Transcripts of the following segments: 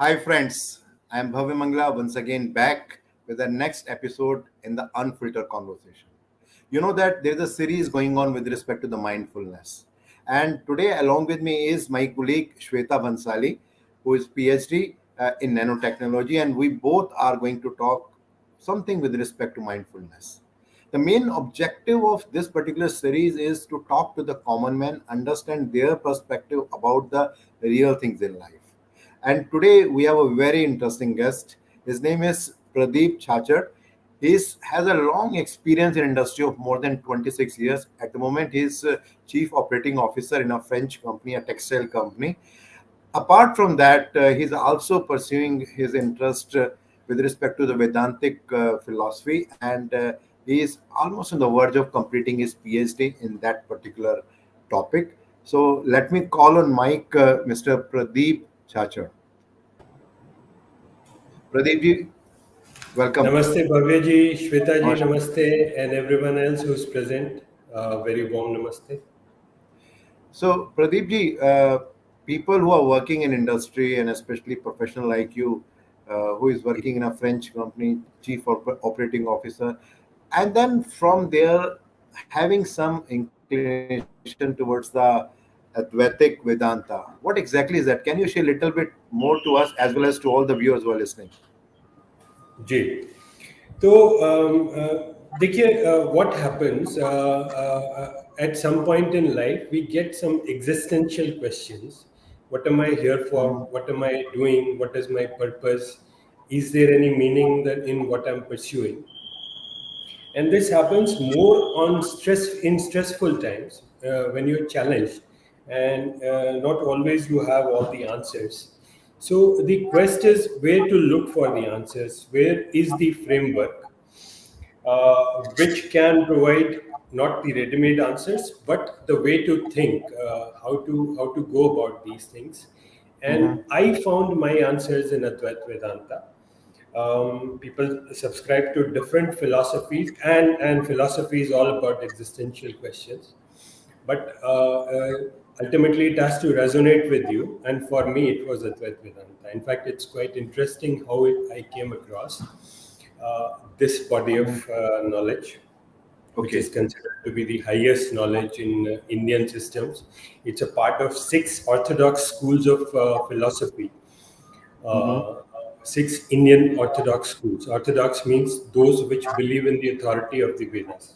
Hi, friends. I am Bhavya Mangla once again back with the next episode in the Unfiltered conversation. You know that there's a series going on with respect to the mindfulness. And today, along with me, is my colleague Shweta Bansali, who is PhD in nanotechnology, and we both are going to talk something with respect to mindfulness. The main objective of this particular series is to talk to the common man, understand their perspective about the real things in life. And today we have a very interesting guest. His name is Pradeep Chhajerh. He has a long experience in industry of more than 26 years. At the moment, he is chief operating officer in a French company, a textile company. Apart from that, he's also pursuing his interest with respect to the Vedantic philosophy, and he is almost on the verge of completing his PhD in that particular topic. So let me call on Mike, Mr. Pradeep Chhajerh. Pradeep ji, welcome. Namaste Bhavya ji, Shweta ji, Namaste. namaste, and everyone else who's present. Very warm namaste. So, Pradeep ji, people who are working in industry and especially professional like you, who is working in a French company, chief operating officer, and then from there having some inclination towards the Advaitic Vedanta. What exactly is that? Can you share a little bit more to us as well as to all the viewers who are listening? जी तो देखिए what happens at some point in life we get some existential questions. What am I here for? What am I doing? What is my purpose? Is there any meaning that in what I'm pursuing? And this happens more on stressful times when you're challenged and not always you have all the answers. So the quest is where to look for the answers, where is the framework which can provide not the ready-made answers but the way to think, how to go about these things. And I found my answers in Advaita Vedanta. People subscribe to different philosophies, and philosophy is all about existential questions. But ultimately, it has to resonate with you. And for me, it was Advaita Vedanta. In fact, it's quite interesting how I came across this body of knowledge, which is Okay. considered to be the highest knowledge in Indian systems. It's a part of 6 orthodox schools of philosophy. Mm-hmm. Uh, 6 Indian Orthodox schools. Orthodox means those which believe in the authority of the Vedas.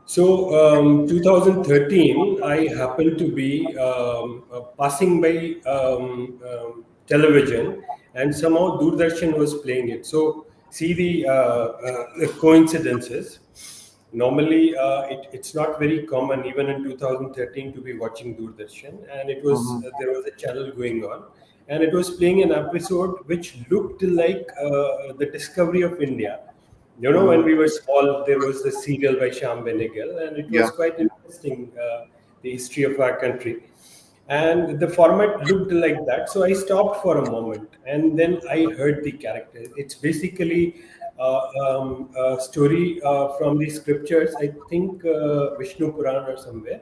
So, 2013, I happened to be passing by television, and somehow Doordarshan was playing it. So, see the coincidences. Normally, it's not very common, even in 2013, to be watching Doordarshan, and it was there was a channel going on, and it was playing an episode which looked like the discovery of India. You know, when we were small, there was the serial by Sham Benegal, and it was Yeah. quite interesting, the history of our country. And the format looked like that. So I stopped for a moment, and then I heard the character. It's basically a story from the scriptures, I think Vishnu Puran or somewhere,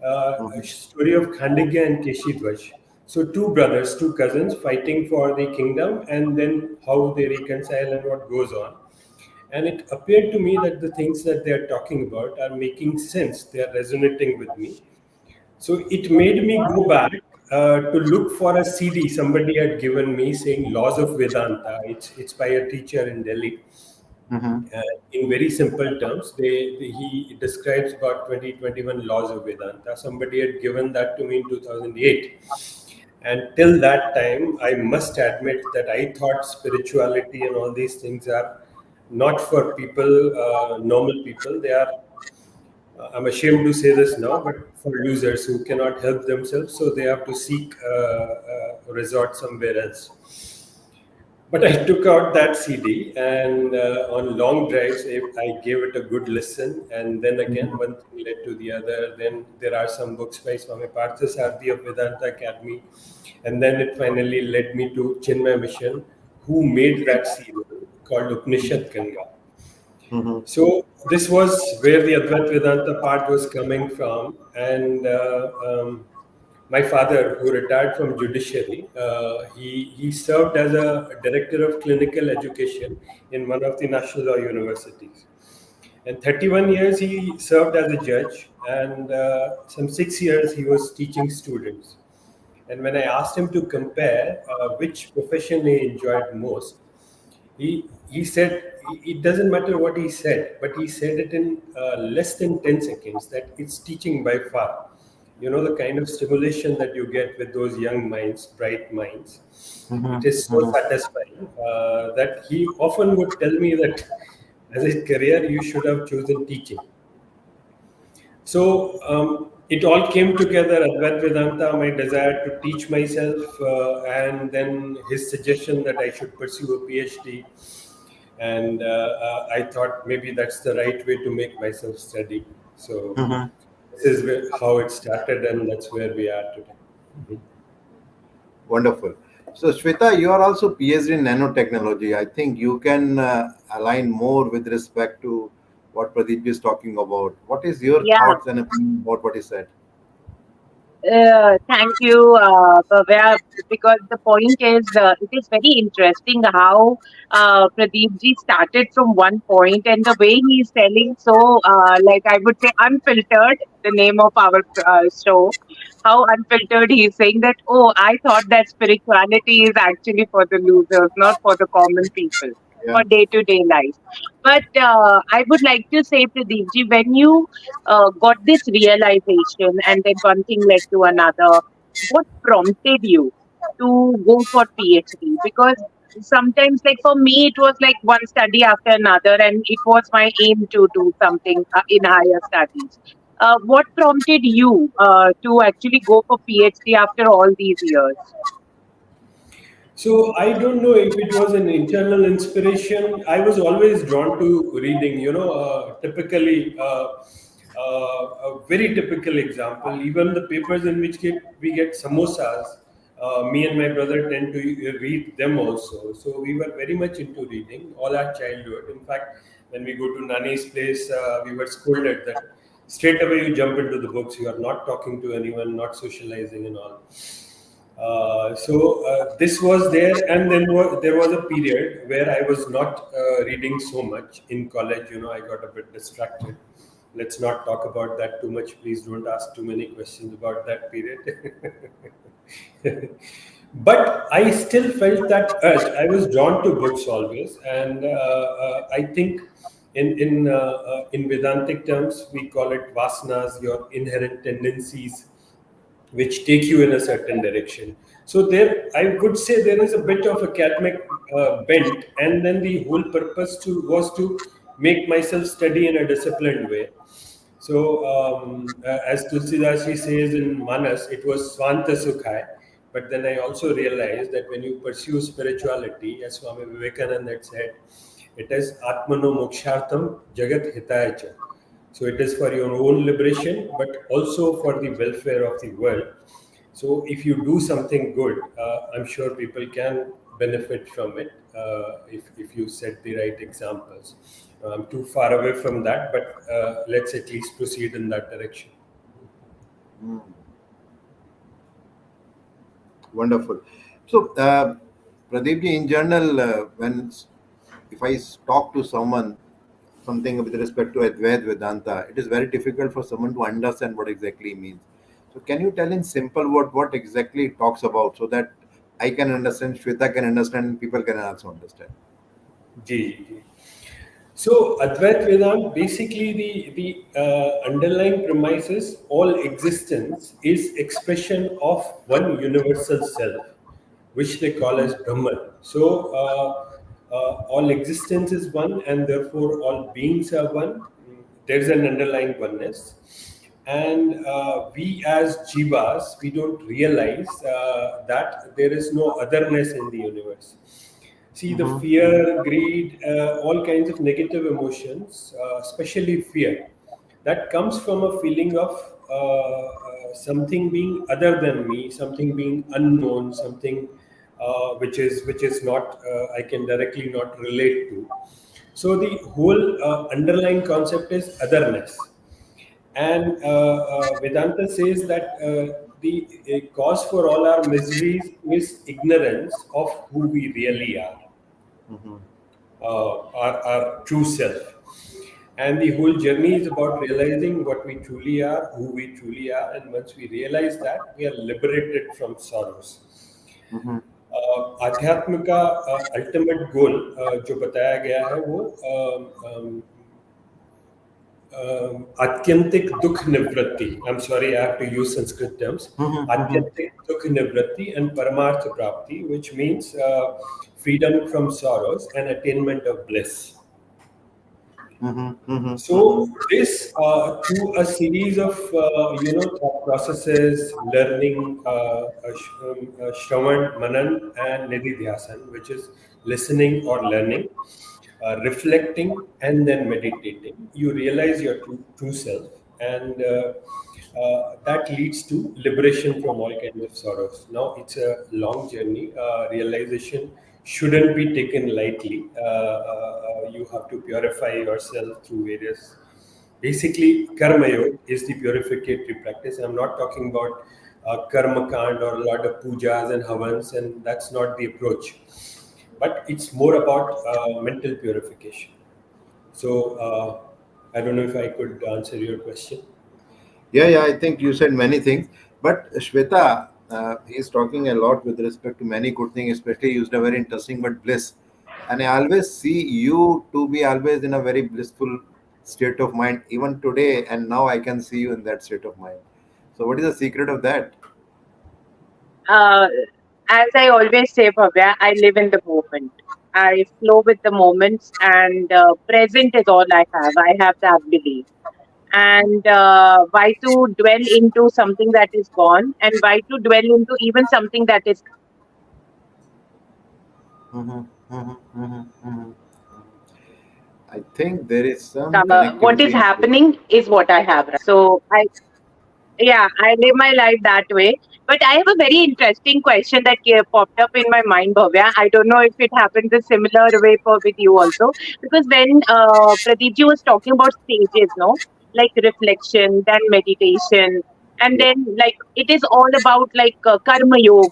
a story of Khandagya and Keshidwaj. So two brothers, two cousins fighting for the kingdom, and then how they reconcile and what goes on. And it appeared to me that the things that they are talking about are making sense. They are resonating with me. So it made me go back to look for a CD somebody had given me saying Laws of Vedanta. It's by a teacher in Delhi. In very simple terms, he describes about 2021 laws of Vedanta. Somebody had given that to me in 2008. And till that time, I must admit that I thought spirituality and all these things are not for people, normal people. They are, I'm ashamed to say this now, but for losers who cannot help themselves, so they have to seek a resort somewhere else. But I took out that CD, and on long drives, I gave it a good listen. And then again, one thing led to the other. Then there are some books by Swami Parthasarathi of Vedanta Academy. And then it finally led me to Chinmay Mission, who made that CD called Upanishad Ganga. So this was where the Advaita Vedanta part was coming from. And my father, who retired from judiciary, he served as a director of clinical education in one of the national law universities. And 31 years he served as a judge, and some 6 years he was teaching students. And when I asked him to compare which profession he enjoyed most, he said it doesn't matter what he said, but he said it in less than 10 seconds that it's teaching by far. You know, the kind of stimulation that you get with those young minds, bright minds. It Mhm, is so mhm. satisfying that he often would tell me that as a career you should have chosen teaching. So it all came together, Advaita Vedanta, my desire to teach myself, and then his suggestion that I should pursue a PhD. And I thought maybe that's the right way to make myself study. So Mhm. this is how it started, and that's where we are today. Mhm. Wonderful. So, Shweta, you are also PhD in nanotechnology. I think you can align more with respect to what Pradeep is talking about. What is your Yeah, thoughts and opinion about what he said? thank you, Bhavya, because the point is, it is very interesting how Pradeep ji started from one point and the way he is telling, so, like I would say, unfiltered, the name of our show, how unfiltered he is saying that, oh, I thought that spirituality is actually for the losers, not for the common people, Yeah. for day to day life. But I would like to say, Pradeep ji, when you got this realization and then one thing led to another, what prompted you to go for PhD? Because sometimes, like for me, it was like one study after another, and it was my aim to do something in higher studies. What prompted you to actually go for PhD after all these years? So I don't know if it was an internal inspiration. I was always drawn to reading. You know, typically, a very typical example. Even the papers in which we get samosas, me and my brother tend to read them also. So we were very much into reading all our childhood. In fact, when we go to Nani's place, we were scolded that straight away you jump into the books. You are not talking to anyone, not socializing and all. So this was there, and then there was a period where I was not reading so much in college. You know, I got a bit distracted. Let's not talk about that too much. Please don't ask too many questions about that period. But I still felt that urge. I was drawn to books always, and I think in Vedantic terms we call it vasanas, your inherent tendencies which take you in a certain direction. So there, I would say there is a bit of academic bent, and then the whole purpose to was to make myself study in a disciplined way. So as Tulsidas says in Manas, it was Swanta Sukhai. But then I also realized that when you pursue spirituality, as Swami Vivekananda had said, it is Atmano Mokshartham Jagat Hitaya Cha. So it is for your own liberation, but also for the welfare of the world. So if you do something good, I'm sure people can benefit from it if you set the right examples. I'm too far away from that, but let's at least proceed in that direction. Mm, wonderful. So, Pradeep ji, in general, when if I talk to someone something with respect to Advaita Vedanta, it is very difficult for someone to understand what exactly it means. So, can you tell in simple word what exactly it talks about so that I can understand, Shweta can understand, and people can also understand? Ji, ji, ji. So Advait Vedanta, basically the underlying premise is all existence is expression of one universal self, which they call as Brahman. So all existence is one, and therefore all beings are one. There's an underlying oneness, and we as jivas, we don't realize that there is no otherness in the universe. See, the Mm-hmm. fear, greed, all kinds of negative emotions, especially fear, that comes from a feeling of something being other than me, something being unknown, something which is not I can directly not relate to. So the whole underlying concept is otherness, and Vedanta says that the cause for all our miseries is ignorance of who we really are, Mhm. our true self. And the whole journey is about realizing what we truly are, who we truly are. And once we realize that, we are liberated from sorrows. Mhm. आध्यात्म का ultimate goal जो बताया गया है वो आत्यंतिक दुख निवृत्ति, I am sorry I have to use Sanskrit terms, Mhm. Mhm. आत्यंतिक दुख निवृत्ति एंड परमार्थ प्राप्ति, which means freedom from sorrows and attainment of bliss. Mhm. Mhm. So this, through a series of thought processes, learning, Shravan, Manan, and Nididhyasan, which is listening or learning, reflecting, and then meditating, you realize your true self, and that leads to liberation from all kinds of sorrows. Now it's a long journey. Realization shouldn't be taken lightly. You have to purify yourself through various. Basically, karma yoga is the purificatory practice. I'm not talking about karma kand or a lot of pujas and havans, and that's not the approach. But it's more about mental purification. So I don't know if I could answer your question. Yeah, yeah, I think you said many things. But Shweta, he's talking a lot with respect to many good things, especially used a very interesting word bliss. And I always see you to be always in a very blissful state of mind, even today. And now I can see you in that state of mind. So, what is the secret of that? Uh, as I always say, Bhavya, I live in the moment. I flow with the moments, and present is all I have. I have that belief. And why to dwell into something that is gone, and why to dwell into even something that is Mhm, mhm, mhm, mhm. I think there is some what is connectivity issue. happening is what I have. So yeah, I live my life that way. But I have a very interesting question that popped up in my mind, Bhavya. I don't know if it happens a similar way for with you also. Because when Pradeepji was talking about stages, no, like reflection, then meditation, and Yeah, then like it is all about like karma yoga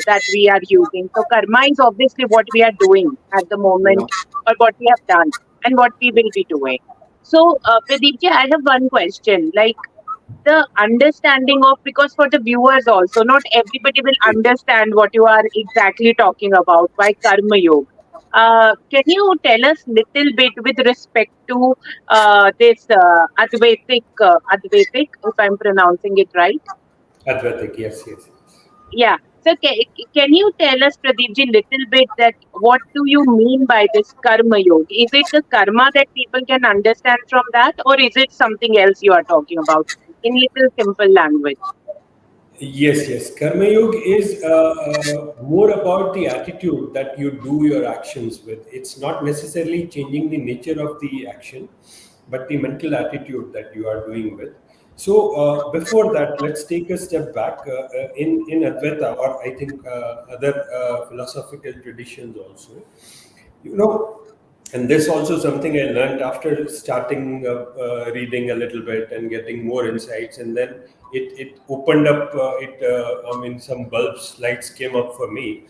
that we are using. So karma is obviously what we are doing at the yeah. moment, or what we have done, and what we will be doing. So, Pradeepji, I have one question. Like the understanding of, because for the viewers also not everybody will understand what you are exactly talking about by karma yoga. Can you tell us little bit with respect to this Advaitic, if I'm pronouncing it right? Advaitic, yes, yes, yes. Yeah. So can you tell us, Pradeepji, little bit that what do you mean by this karma yoga? Is it the karma that people can understand from that, or is it something else you are talking about in little simple language? Yes, yes. Karma Yoga is more about the attitude that you do your actions with. It's not necessarily changing the nature of the action, but the mental attitude that you are doing with. So before that, let's take a step back. In Advaita, or I think other philosophical traditions also, you know, and this also something I learned after starting reading a little bit and getting more insights, and then it opened up I mean, some bulbs lights came up for me.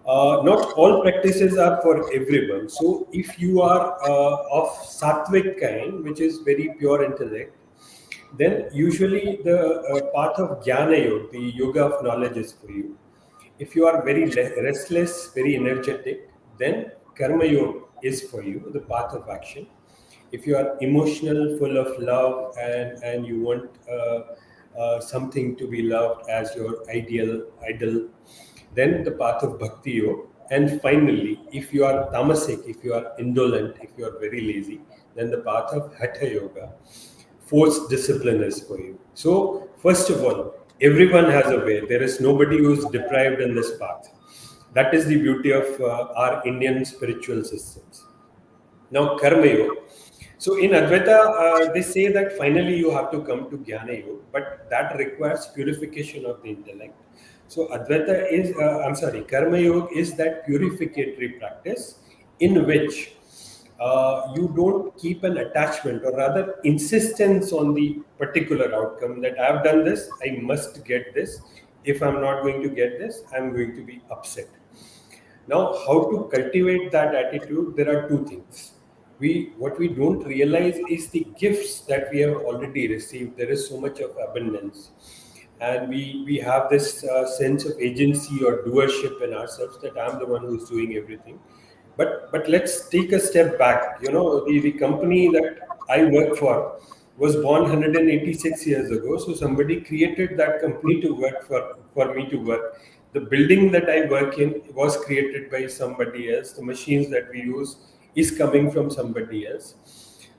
Not all practices are for everyone. So if you are of sattvic kind, which is very pure intellect, then usually the path of jnana yoga, the yoga of knowledge, is for you. If you are very restless, very energetic, then karma yoga is for you, the path of action. If you are emotional, full of love, and you want something to be loved as your ideal idol, then the path of bhakti yoga. And finally, if you are tamasic, if you are indolent, if you are very lazy, then the path of hatha yoga, forced discipline, is for you. So, first of all, everyone has a way. There is nobody who is deprived in this path. That is the beauty of our Indian spiritual systems. Now, Karma Yoga. So, in Advaita, they say that finally you have to come to Jnana Yoga, but that requires purification of the intellect. So, Advaita is, I'm sorry, Karma Yoga is that purificatory practice in which you don't keep an attachment or rather insistence on the particular outcome that I've done this, I must get this. If I'm not going to get this, I'm going to be upset. Now, how to cultivate that attitude? There are two things. What we don't realize is the gifts that we have already received. There is so much of abundance, and we have this sense of agency or doership in ourselves that I'm the one who's doing everything. But let's take a step back. The company that I work for was born 186 years ago. So somebody created that company to work for me to work. The building that I work in was created by somebody else. The machines that we use is coming from somebody else.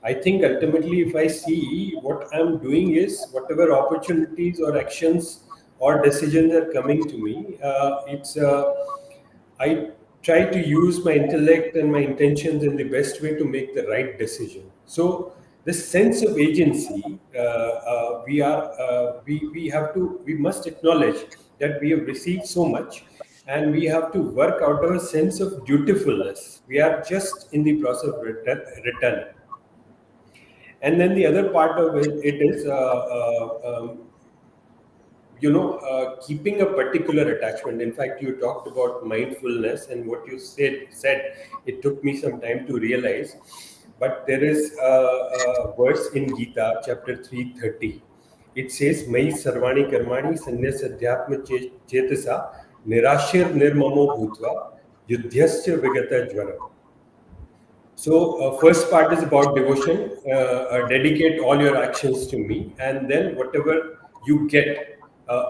I think ultimately, if I see what I'm doing is whatever opportunities or actions or decisions are coming to me, it's I try to use my intellect and my intentions in the best way to make the right decision. So this sense of agency, we must acknowledge that we have received so much, and we have to work out of a sense of dutifulness. We are just in the process of return. And then the other part of it is keeping a particular attachment. In fact, you talked about mindfulness, and what you said it took me some time to realize, but there is a verse in Gita chapter 3:30. It says mai sarvani karmani sanyas adhyatma chetasa nirashir nirmamo bhutva yudhyasya vigata jvaram. So, first part is about devotion. Dedicate all your actions to me, and then whatever you get,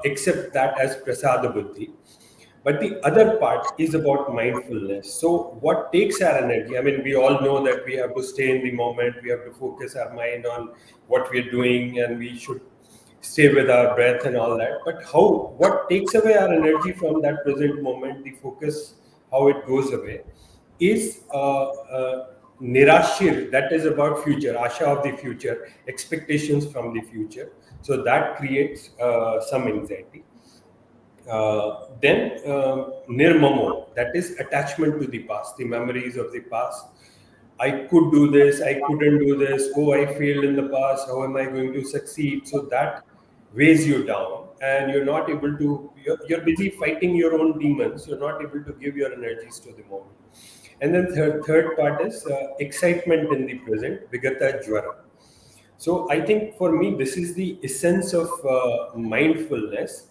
accept that as prasada buddhi. But the other part is about mindfulness. So, what takes our energy? I mean, we all know that we have to stay in the moment. We have to focus our mind on what we are doing, and we should stay with our breath and all that. But what takes away our energy from that present moment, the focus, how it goes away, is nirashir, that is about future, asha of the future, expectations from the future. So that creates some anxiety. Then nirmamo, that is attachment to the past, the memories of the past. I could do this, I couldn't do this, oh, I failed in the past, how am I going to succeed? So that weighs you down, and you're not able to, you're busy fighting your own demons, you're not able to give your energies to the moment. And then third part is excitement in the present, vigata jvara. So I think for me, this is the essence of mindfulness.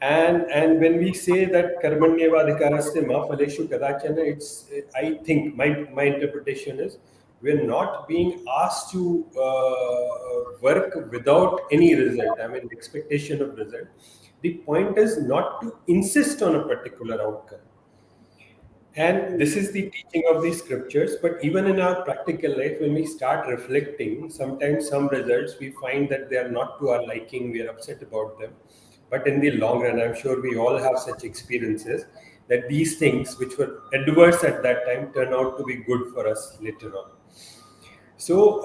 And when we say that karmanyeva adhikaraste ma phaleshu kadachana, it's, I think my interpretation is we're not being asked to work without any result. I mean, expectation of result. The point is not to insist on a particular outcome. And this is the teaching of the scriptures. But even in our practical life, when we start reflecting, sometimes some results we find that they are not to our liking, we are upset about them. But in the long run, I'm sure we all have such experiences that these things, which were adverse at that time, turn out to be good for us later on. So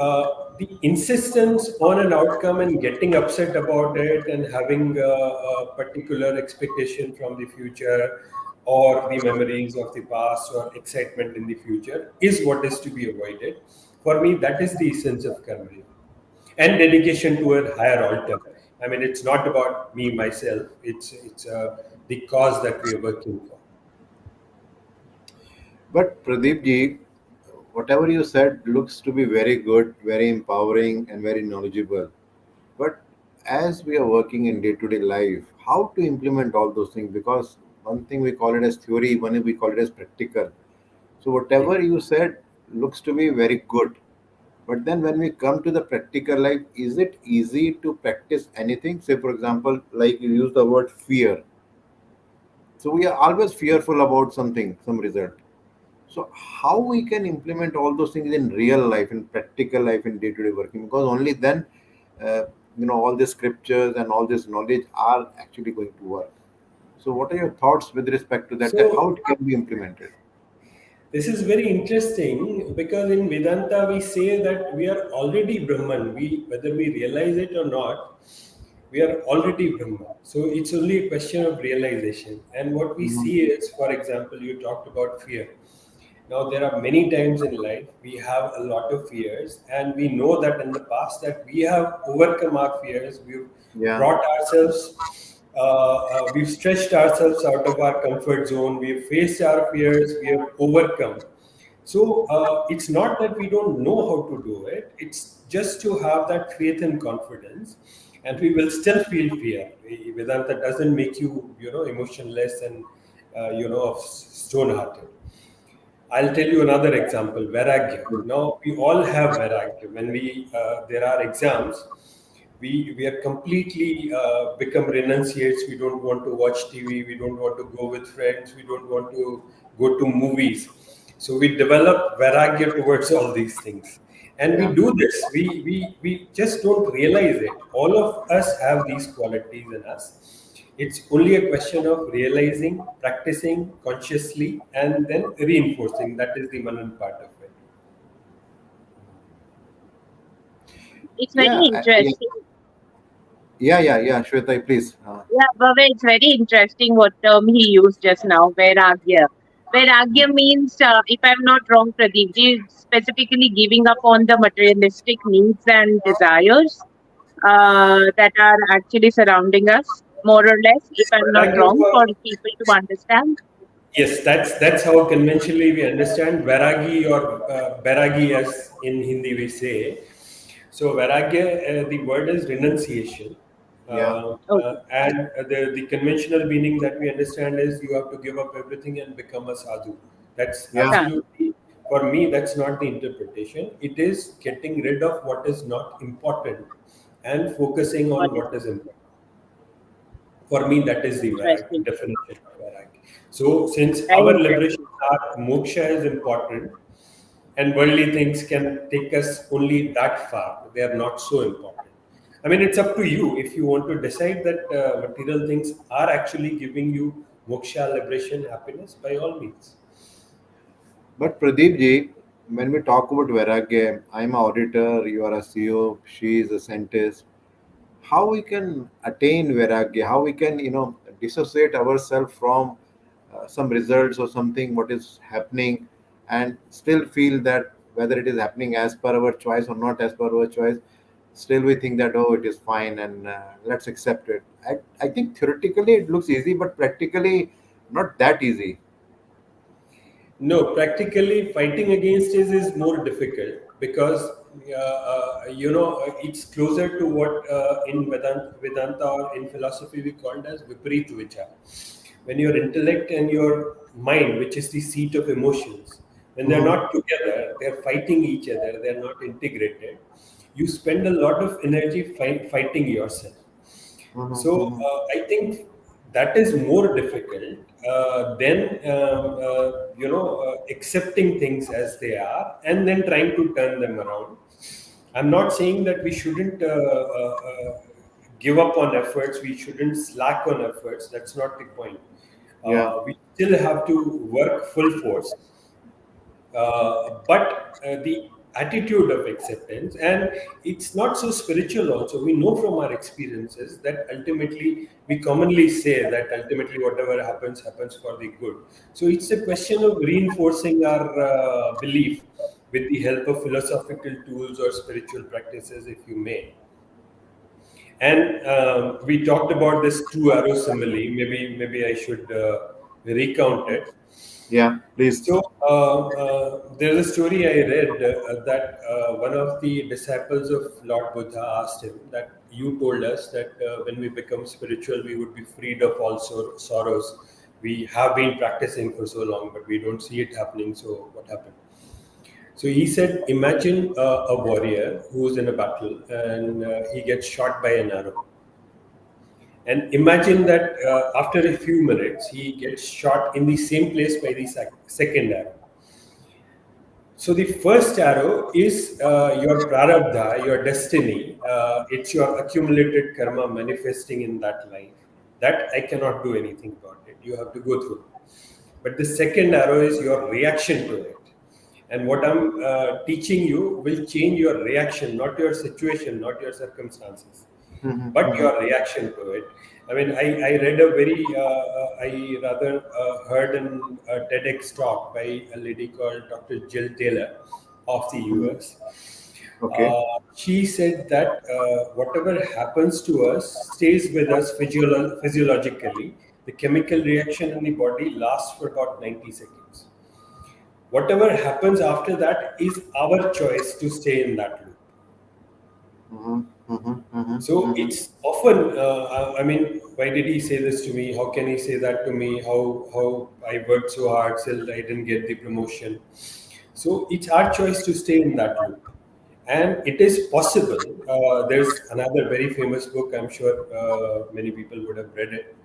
the insistence on an outcome and getting upset about it and having a particular expectation from the future or the memories of the past or excitement in the future is what is to be avoided. For me, that is the essence of karma and dedication to a higher altar. I mean, it's not about me, myself. It's the cause that we are working for. But Pradeep ji, whatever you said looks to be very good, very empowering, and very knowledgeable. But as we are working in day-to-day life, how to implement all those things? Because one thing we call it as theory, one we call it as practical. So whatever you said looks to be very good. But then when we come to the practical life, is it easy to practice anything? Say, for example, like you use the word fear. So we are always fearful about something, some result. So how we can implement all those things in real life, in practical life, in day-to-day working? Because only then, uh, all the scriptures and all this knowledge are actually going to work. So what are your thoughts with respect to that? That how So it can be implemented? this is very interesting because in Vedanta we say that we are already Brahman. Whether we realize it or not, we are already Brahman. So it's only a question of realization. And what we Mhm. see is, for example, you talked about fear. Now, there are many times in life we have a lot of fears, and we know that in the past that we have overcome our fears. We've Yeah. brought ourselves, we've stretched ourselves out of our comfort zone. We've faced our fears. We have overcome. So it's not that we don't know how to do it. It's just to have that faith and confidence, and we will still feel fear. Vedanta doesn't make you, emotionless and of stone-hearted. I'll tell you another example, Vairagya. Now, we all have Vairagya. When there are exams, we are completely become renunciates. We don't want to watch TV. We don't want to go with friends. We don't want to go to movies. So we develop Vairagya towards all these things. And we Yeah. do this. We just don't realize it. All of us have these qualities in us. It's only a question of realizing, practicing consciously, and then reinforcing. That is the manan part of it. It's very Yeah. interesting. Yeah. Shweta, please. Yeah, Bhavya, it's very interesting what term he used just now, Vairagya. Vairagya means, if I'm not wrong, Pradeep, specifically giving up on the materialistic needs and desires that are actually surrounding us, more or less, if I'm not Vairagya wrong, for people to understand. Yes, that's how conventionally we understand Vairagi or Bairagi, as in Hindi we say. So Vairagya, the word is renunciation, Yeah. Okay, and the conventional meaning that we understand is you have to give up everything and become a sadhu. That's Yeah. done. absolutely, for me, that's not the interpretation. It is getting rid of what is not important and focusing Got on it. what is important. For me, that is the Interesting. definition of vairagya. So, since Very our liberation, interesting. our moksha is important, and worldly things can take us only that far, they are not so important. I mean, it's up to you if you want to decide that material things are actually giving you moksha, liberation, happiness, by all means. But Pradeep ji, when we talk about Vairagya, I'm an auditor, you are a CEO, she is a scientist. How we can attain Vairagya? How we can, dissociate ourselves from some results or something, what is happening, and still feel that whether it is happening as per our choice or not as per our choice, still we think that, oh, it is fine and let's accept it. I think theoretically it looks easy, but practically not that easy. No, practically fighting against is more difficult because it's closer to what in Vedanta or in philosophy we called as Viparit Vichar. When your intellect and your mind, which is the seat of emotions, when they're Mhm. not together, they're fighting each other, they're not integrated. You spend a lot of energy fighting yourself. Mhm, So mhm. I think that is more difficult than accepting things as they are and then trying to turn them around. I'm not saying that we shouldn't give up on efforts. We shouldn't slack on efforts. That's not the point. Yeah. We still have to work full force, but the attitude of acceptance, and it's not so spiritual also. We know from our experiences that ultimately we commonly say that ultimately whatever happens happens for the good. So it's a question of reinforcing our belief with the help of philosophical tools or spiritual practices, if you may. And we talked about this two arrow simile. Maybe I should recount it. Yeah, please. So there's a story I read that one of the disciples of Lord Buddha asked him that you told us that when we become spiritual, we would be freed of all sorrows. We have been practicing for so long, but we don't see it happening. So what happened? So he said, imagine a warrior who's in a battle and he gets shot by an arrow. And imagine that after a few minutes, he gets shot in the same place by the second arrow. So the first arrow is your prarabdha, your destiny. It's your accumulated karma manifesting in that life. That I cannot do anything about it. You have to go through. But the second arrow is your reaction to it. And what I'm teaching you will change your reaction, not your situation, not your circumstances. but Mm-hmm. your reaction to it. I mean, I read a very, I rather heard a TEDx talk by a lady called Dr. Jill Taylor of the Mm-hmm. US. Okay. She said that whatever happens to us stays with us physiologically. The chemical reaction in the body lasts for about 90 seconds. Whatever happens after that is our choice to stay in that loop. Mm-hmm. Mm-hmm. Mm-hmm. So Mm-hmm. it's often, I mean, why did he say this to me? How can he say that to me? How I worked so hard, still I didn't get the promotion. So it's our choice to stay in that loop, and it is possible. There's another very famous book. I'm sure many people would have read it.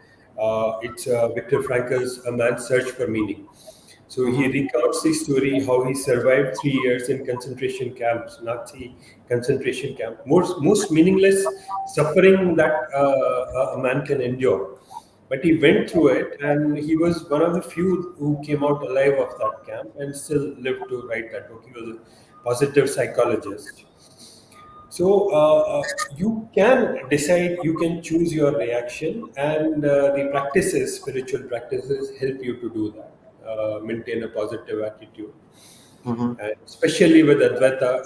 It's Viktor Frankl's A Man's Search for Meaning. So he Mm-hmm. recounts the story how he survived 3 years in concentration camps, Nazi concentration camp. Most meaningless suffering that a man can endure. But he went through it, and he was one of the few who came out alive of that camp and still lived to write that book. He was a positive psychologist. So you can decide, you can choose your reaction, and the practices, spiritual practices, help you to do that. Maintain a positive attitude, Mm-hmm. and especially with Advaita,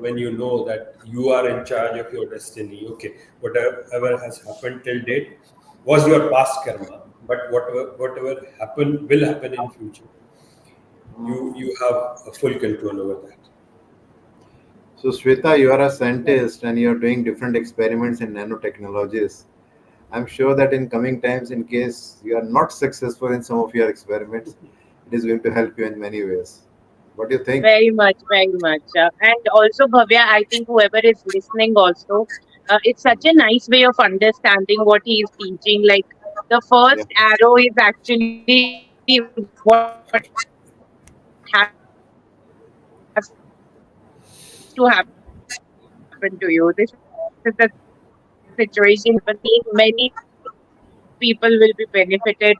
when you know that you are in charge of your destiny. Okay, whatever has happened till date was your past karma, but whatever happen will happen in future. You have a full control over that. So, Shweta, you are a scientist and you are doing different experiments in nanotechnologies. I'm sure that in coming times, in case you are not successful in some of your experiments, it is going to help you in many ways. What do you think? Very much, very much. And also, Bhavya, I think whoever is listening also, it's such a nice way of understanding what he is teaching. Like the Yeah. first arrow is actually what has to happen to you. This is the situation you are in. What has to happen to you? Many people will be benefited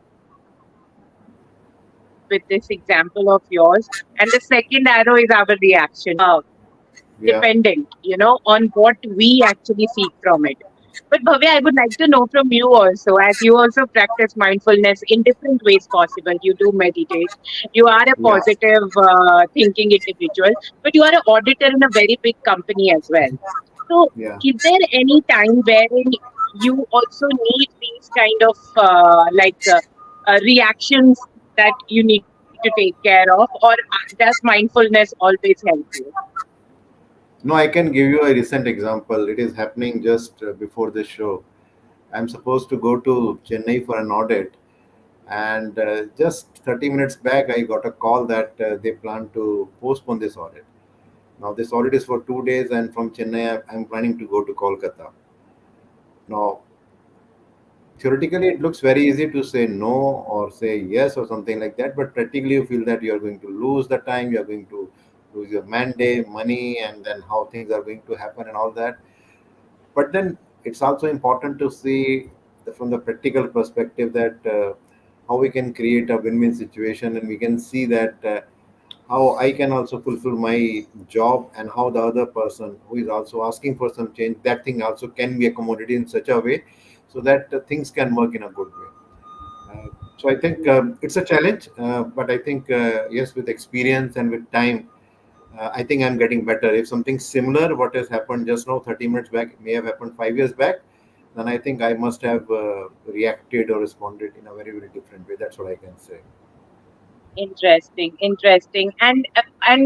with this example of yours. And the second arrow is our reaction. And the third arrow is Yeah. dependent, on what we actually seek from it. But Bhavya, I would like to know from you also, as you also practice mindfulness in different ways possible. You do meditate, you are a Yeah. positive thinking individual, but you are an auditor in a very big company as well. So, Yeah. is there any time wherein you also need these kind of reactions that you need to take care of, or does mindfulness always help you? No, I can give you a recent example. It is happening just before this show. I'm supposed to go to Chennai for an audit, and just 30 minutes back, I got a call that they plan to postpone this audit. Now, this audit is for 2 days, and from Chennai, I'm planning to go to Kolkata. Now, theoretically, it looks very easy to say no or say yes or something like that, but practically, you feel that you are going to lose the time, you are going to lose your mandate, money, and then how things are going to happen and all that. But then it's also important to see from the practical perspective that how we can create a win-win situation, and we can see that how I can also fulfill my job, and how the other person who is also asking for some change, that thing also can be accommodated in such a way so that things can work in a good way. So I think it's a challenge, but I think yes, with experience and with time, I think I'm getting better. If something similar, what has happened just now, 30 minutes back, may have happened 5 years back, then I think I must have reacted or responded in a very, very different way. That's what I can say. Interesting, interesting. And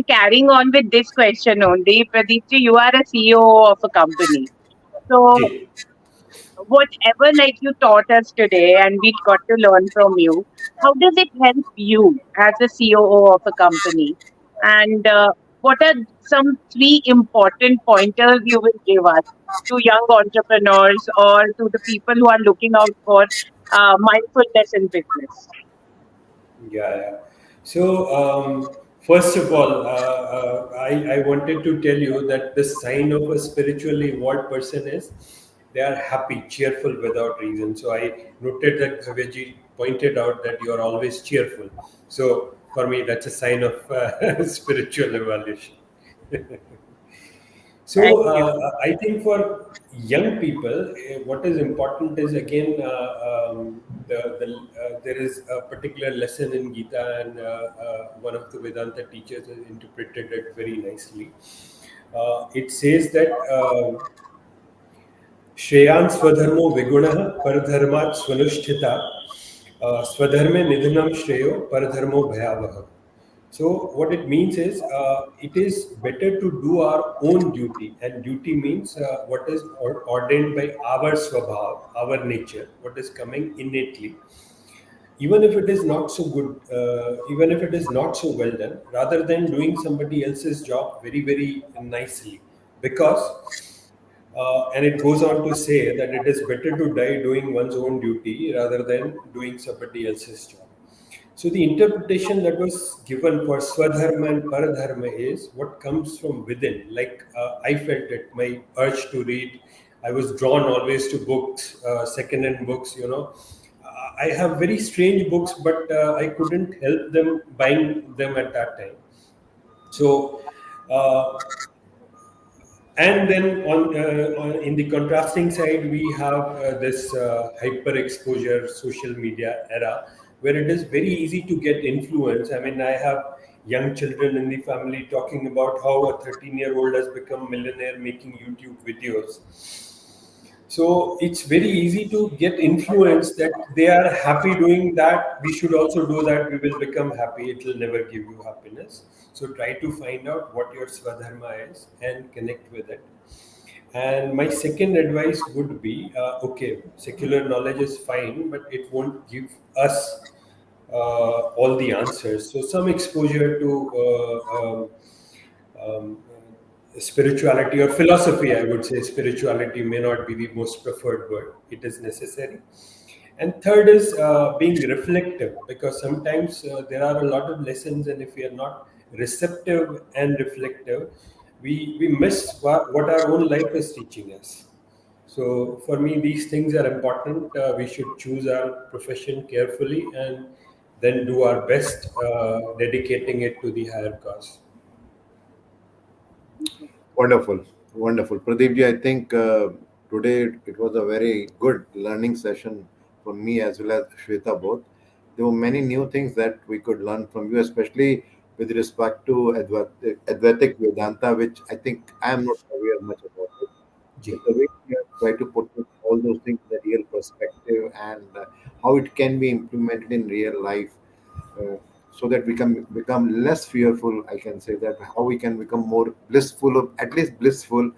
carrying on with this question only, Pradeep ji, you are a CEO of a company. So Ji. whatever like you taught us today and we got to learn from you, how does it help you as a COO of a company? And what are some three important pointers you will give us to young entrepreneurs or to the people who are looking out for mindfulness in business? Yeah, yeah. So, first of all, I wanted to tell you that the sign of a spiritually evolved person is they are happy, cheerful without reason. So, I noted that Bhavyaji pointed out that you are always cheerful. So, for me, that's a sign of spiritual evolution. So Thank you. I think for young people, what is important is again there is a particular lesson in Gita, and one of the Vedanta teachers has interpreted it very nicely. It says that श्रेयान् स्वधर्मो विगुणः परधर्मात् स्वनुष्ठिता स्वधर्मे निधनं श्रेयो परधर्मो भयावह. So what it means is it is better to do our own duty, and duty means what is ordained by our swabhav, our nature, what is coming innately, even if it is not so good, even if it is not so well done, rather than doing somebody else's job very, very nicely. Because, and it goes on to say that it is better to die doing one's own duty rather than doing somebody else's job. So the interpretation that was given for Swadharma and Paradharma is what comes from within. Like I felt it, my urge to read. I was drawn always to books, second-hand books. I have very strange books, but I couldn't help them buying them at that time. So. And then in the contrasting side, we have this hyper exposure social media era where it is very easy to get influence. I mean, I have young children in the family talking about how a 13-year-old has become millionaire making YouTube videos. So it's very easy to get influence that they are happy doing that. We should also do that. We will become happy. It will never give you happiness. So try to find out what your Swadharma is and connect with it. And my second advice would be okay, secular knowledge is fine, but it won't give us all the answers. So some exposure to spirituality or philosophy, I would say spirituality may not be the most preferred word. It is necessary. And third is being reflective, because sometimes there are a lot of lessons, and if we are not receptive and reflective, we miss what our own life is teaching us. So for me, these things are important. We should choose our profession carefully and then do our best, dedicating it to the higher cause. Wonderful, wonderful. Pradeep ji, I think today it was a very good learning session for me as well as Shweta both. There were many new things that we could learn from you, especially with respect to Advaitic Vedanta, which I think I am not aware much about it. Ji. But the way you have tried to put all those things in the real perspective, and how it can be implemented in real life, uh, so that we can become less fearful. I can say that how we can become more blissful, or at least blissful,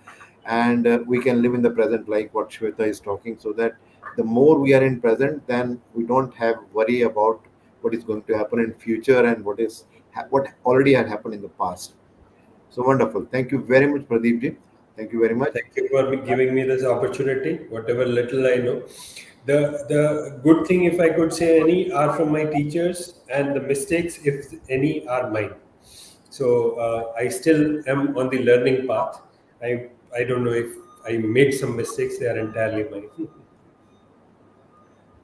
and we can live in the present, like what Shweta is talking. So that the more we are in present, then we don't have worry about what is going to happen in future and what already had happened in the past. So wonderful. Thank you very much, Pradeep ji. Thank you very much. Thank you for giving me this opportunity, whatever little I know. The good thing, if I could say any, are from my teachers, and the mistakes, if any, are mine. So I still am on the learning path. I don't know if I made some mistakes; they are entirely mine.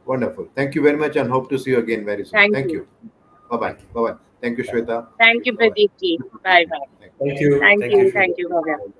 Wonderful. Thank you very much, and hope to see you again very soon. Thank Thank you. you. Bye bye. Thank you. Bye bye. Thank you, Bye. Shweta. Thank Thank you. you, Bye Pradeep ji. bye. Bye bye. Thank you. Thank Thank you, you. Shweta. Thank you, Bhavya.